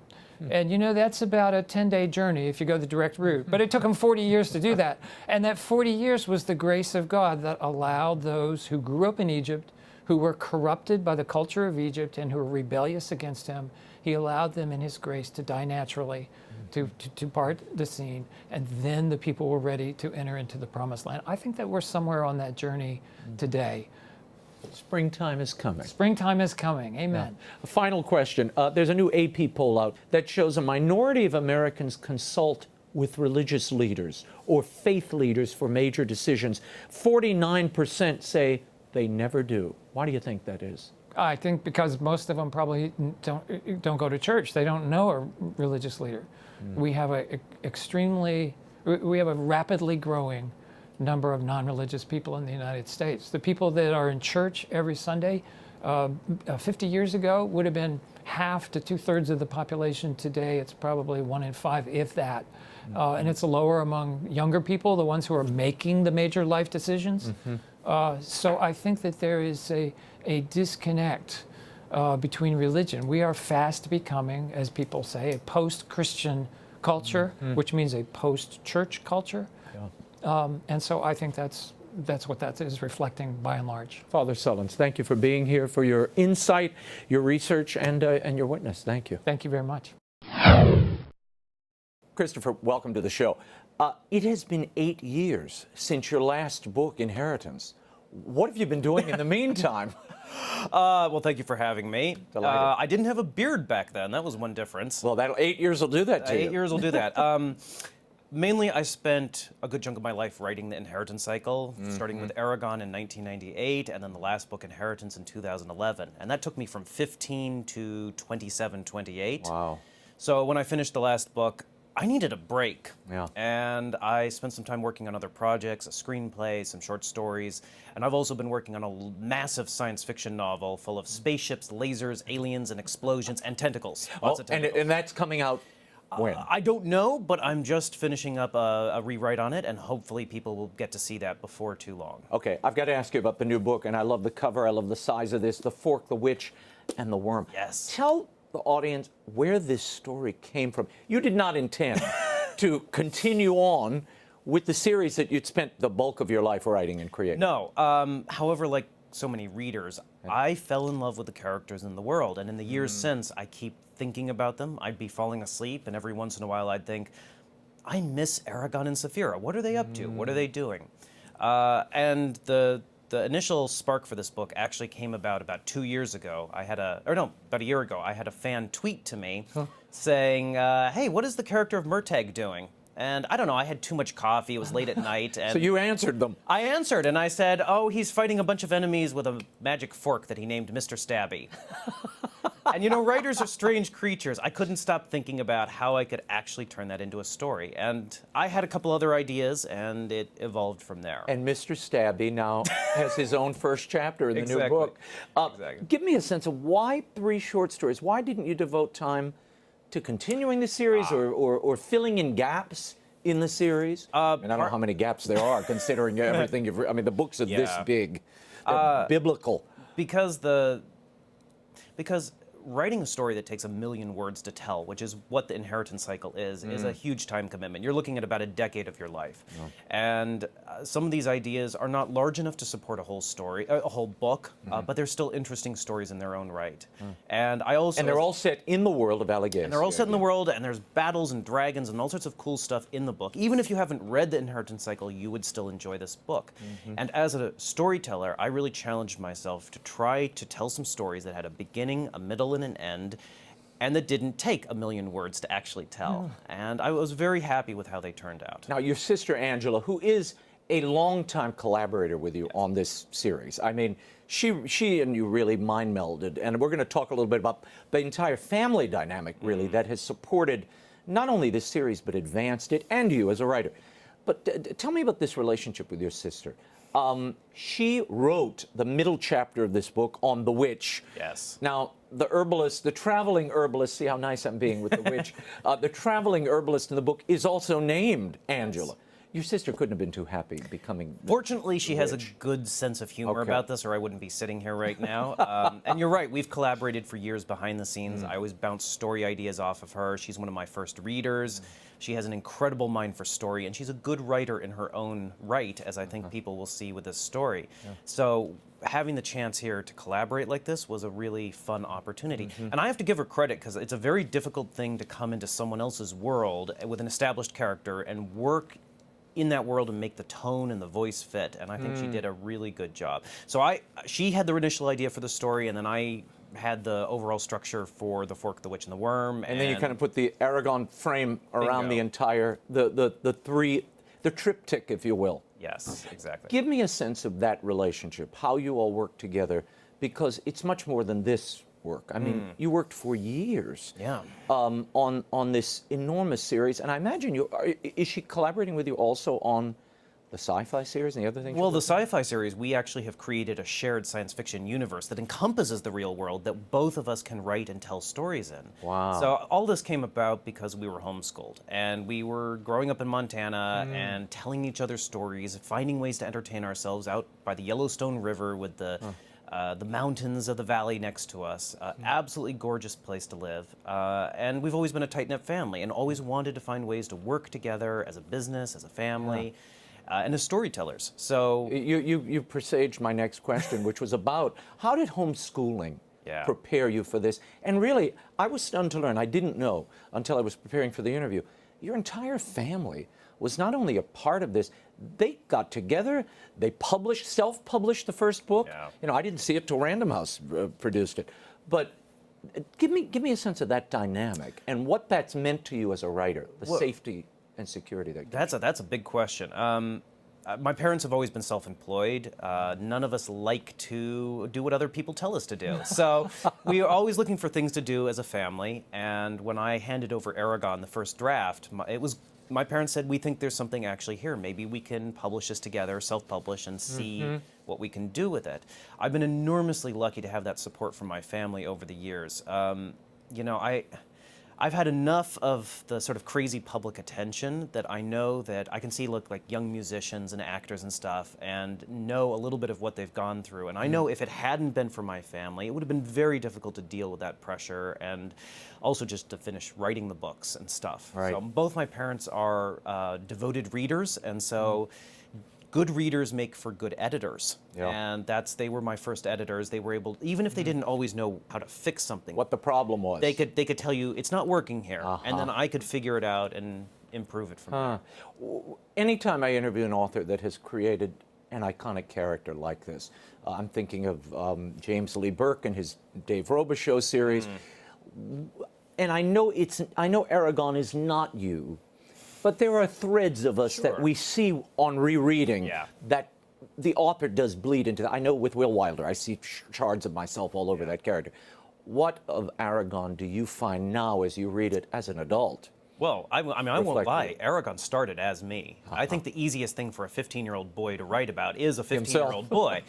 And you know, that's about a 10-day journey if you go the direct route. But it took them 40 years to do that. And that 40 years was the grace of God that allowed those who grew up in Egypt, who were corrupted by the culture of Egypt and who were rebellious against him, he allowed them in his grace to die naturally, to part the scene. And then the people were ready to enter into the Promised Land. I think that we're somewhere on that journey today. Springtime is coming. Springtime is coming. Amen. Yeah. A final question. There's a new AP poll out that shows a minority of Americans consult with religious leaders or faith leaders for major decisions. 49% say they never do. Why do you think that is? I think because most of them probably don't go to church. They don't know a religious leader. We have a rapidly growing number of non-religious people in the United States. The people that are in church every Sunday 50 years ago would have been half to 2/3 of the population. Today it's probably 1 in 5, if that. And it's lower among younger people, the ones who are making the major life decisions. So I think that there is a disconnect between religion. We are fast becoming, as people say, a post-Christian culture, which means a post-church culture. And so I think that's what that is reflecting by and large. Father Sullins, thank you for being here, for your insight, your research, and your witness. Thank you. Thank you very much. Christopher, welcome to the show. It has been 8 years since your last book, Inheritance. What have you been doing in the meantime? Well, thank you for having me. Delighted. I didn't have a beard back then. That was one difference. Well, 8 years will do that to you. 8 years will do that. Mainly, I spent a good chunk of my life writing the Inheritance cycle, starting with Aragon in 1998, and then the last book, Inheritance, in 2011. And that took me from 15 to 27, 28. Wow. So when I finished the last book, I needed a break. Yeah. And I spent some time working on other projects, a screenplay, some short stories, and I've also been working on a massive science fiction novel full of spaceships, lasers, aliens, and explosions, and tentacles. Lots of tentacles. And that's coming out when? I don't know, but I'm just finishing up a rewrite on it, and hopefully people will get to see that before too long. Okay, I've got to ask you about the new book, and I love the cover, I love the size of this, The Fork, the Witch, and the Worm. Yes. Tell the audience where this story came from. You did not intend to continue on with the series that you'd spent the bulk of your life writing and creating. No. However, like so many readers, I fell in love with the characters in the world, and in the years since, I keep thinking about them. I'd be falling asleep, and every once in a while I'd think, I miss Aragon and Saphira. What are they up to? What are they doing? And the initial spark for this book actually came about 2 years ago. About a year ago, I had a fan tweet to me saying, hey, what is the character of Murtagh doing? And I don't know, I had too much coffee, it was late at night. And So you answered them. I answered, and I said, oh, he's fighting a bunch of enemies with a magic fork that he named Mr. Stabby. And you know, writers are strange creatures. I couldn't stop thinking about how I could actually turn that into a story. And I had a couple other ideas, and it evolved from there. And Mr. Stabby now has his own first chapter in the new Exactly. book. Exactly. Give me a sense of why 3 short stories? Why didn't you devote time to continuing the series or filling in gaps in the series? And I don't know how many gaps there are, considering everything you've I mean, the books are this big. They're biblical. Because writing a story that takes 1 million words to tell, which is what the inheritance cycle is a huge time commitment. You're looking at about a decade of your life. And some of these ideas are not large enough to support a whole story, a whole book, but they're still interesting stories in their own right. And I also... And they're all set in the world of Allegheny. And they're all set in the world, and there's battles and dragons and all sorts of cool stuff in the book. Even if you haven't read the inheritance cycle, you would still enjoy this book. And as a storyteller, I really challenged myself to try to tell some stories that had a beginning, a middle, and an end, and that didn't take 1 million words to actually tell. And I was very happy with how they turned out. Now, your sister Angela, who is a longtime collaborator with you on this series, I mean, she and you really mind melded, and we're going to talk a little bit about the entire family dynamic, really, that has supported not only this series, but advanced it, and you as a writer. But tell me about this relationship with your sister. She wrote the middle chapter of this book on the witch. Yes. Now, the herbalist, the traveling herbalist, see how nice I'm being with the witch, the traveling herbalist in the book is also named Angela. Yes. Your sister couldn't have been too happy becoming Fortunately, she has a witch. good sense of humor Okay. about this, or I wouldn't be sitting here right now. And you're right, we've collaborated for years behind the scenes. I always bounce story ideas off of her. She's one of my first readers. She has an incredible mind for story, and she's a good writer in her own right, as I think people will see with this story. So having the chance here to collaborate like this was a really fun opportunity. And I have to give her credit, because it's a very difficult thing to come into someone else's world with an established character and work in that world and make the tone and the voice fit, and I think she did a really good job. So she had the initial idea for the story, and then I had the overall structure for The Fork, the Witch, and the Worm. And then you kind of put the Aragon frame around Bingo. the entire, the triptych, if you will. Yes, exactly. Give me a sense of that relationship, how you all work together, because it's much more than this work. I mean, you worked for years on this enormous series, and I imagine is she collaborating with you also on the Sci-Fi Series and the other things? Well, the Sci-Fi Series, we actually have created a shared science fiction universe that encompasses the real world that both of us can write and tell stories in. Wow. So all this came about because we were homeschooled, and we were growing up in Montana and telling each other stories, finding ways to entertain ourselves out by the Yellowstone River with the mountains of the valley next to us. Absolutely gorgeous place to live. And we've always been a tight-knit family and always wanted to find ways to work together as a business, as a family. And as storytellers. So you presaged my next question, which was about how did homeschooling prepare you for this? And really, I was stunned to learn, I didn't know until I was preparing for the interview, your entire family was not only a part of this, they got together, they self-published the first book. Yeah. You know, I didn't see it till Random House produced it. But give me a sense of that dynamic and what that's meant to you as a writer, the safety and security that that's a big question. my parents have always been self-employed. None of us like to do what other people tell us to do. So we are always looking for things to do as a family. And when I handed over Aragon, the first draft, my parents said, we think there's something actually here. Maybe we can publish this together, self-publish, and see what we can do with it. I've been enormously lucky to have that support from my family over the years. You know, I've had enough of the sort of crazy public attention that I know that I can see like young musicians and actors and stuff and know a little bit of what they've gone through. And I know if it hadn't been for my family, it would have been very difficult to deal with that pressure and also just to finish writing the books and stuff. Right. So both my parents are devoted readers, and so good readers make for good editors. Yeah. And they were my first editors. They were able, even if they didn't always know how to fix something, What the problem was. they could tell you it's not working here, and then I could figure it out and improve it from there. Anytime I interview an author that has created an iconic character like this, I'm thinking of James Lee Burke and his Dave Robichaux series, and I know Aragon is not you, but there are threads of us that we see on rereading that the author does bleed into. I know with Will Wilder, I see shards of myself all over that character. What of Aragon do you find now as you read it as an adult? Well, I won't lie. Reflective. Aragon started as me. I think the easiest thing for a 15-year-old boy to write about is a 15-year-old boy.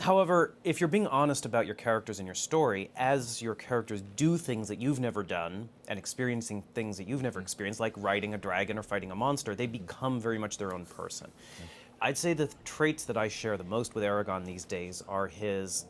However, if you're being honest about your characters and your story, as your characters do things that you've never done and experiencing things that you've never experienced, like riding a dragon or fighting a monster, they become very much their own person. I'd say the traits that I share the most with Aragon these days are his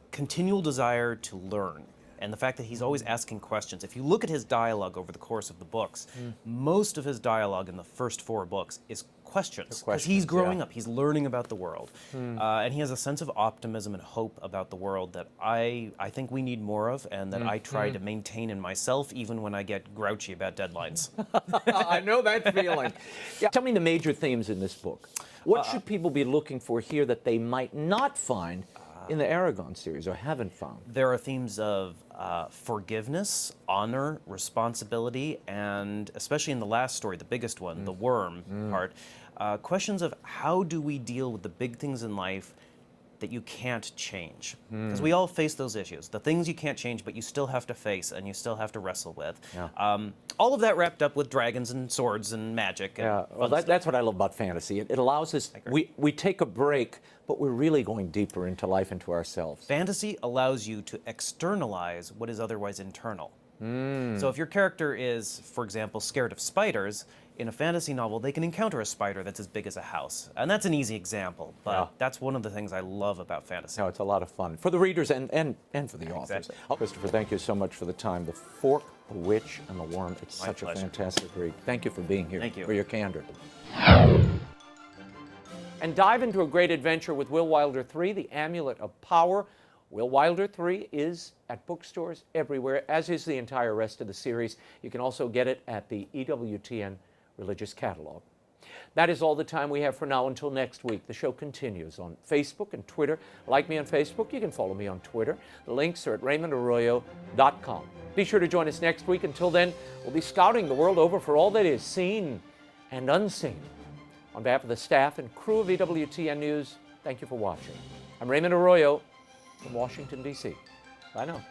continual desire to learn, and the fact that he's always asking questions. If you look at his dialogue over the course of the books, most of his dialogue in the first 4 books is questions. Because he's growing up, he's learning about the world. And he has a sense of optimism and hope about the world that I think we need more of, and that I try to maintain in myself even when I get grouchy about deadlines. I know that feeling. Tell me the major themes in this book. What should people be looking for here that they might not find in the Aragon series or haven't found? There are themes of forgiveness, honor, responsibility, and especially in the last story, the biggest one, the worm part, questions of how do we deal with the big things in life that you can't change. Because we all face those issues. The things you can't change, but you still have to face and you still have to wrestle with. All of that wrapped up with dragons and swords and magic. And well, that's what I love about fantasy. It allows us, we take a break, but we're really going deeper into life, into ourselves. Fantasy allows you to externalize what is otherwise internal. So if your character is, for example, scared of spiders, in a fantasy novel, they can encounter a spider that's as big as a house. And that's an easy example, but that's one of the things I love about fantasy. No, it's a lot of fun for the readers and for the authors. Exactly. Christopher, thank you so much for the time. The Fork, the Witch, and the Worm. It's such pleasure. a fantastic read. Thank you for being here. Thank you. For your candor. And dive into a great adventure with Will Wilder 3, The Amulet of Power. Will Wilder 3 is at bookstores everywhere, as is the entire rest of the series. You can also get it at the EWTN Religious Catalog. That is all the time we have for now. Until next week, the show continues on Facebook and Twitter. Like me on Facebook, you can follow me on Twitter. The links are at RaymondArroyo.com. Be sure to join us next week. Until then, we'll be scouting the world over for all that is seen and unseen. On behalf of the staff and crew of EWTN News, thank you for watching. I'm Raymond Arroyo from Washington, D.C. Bye now.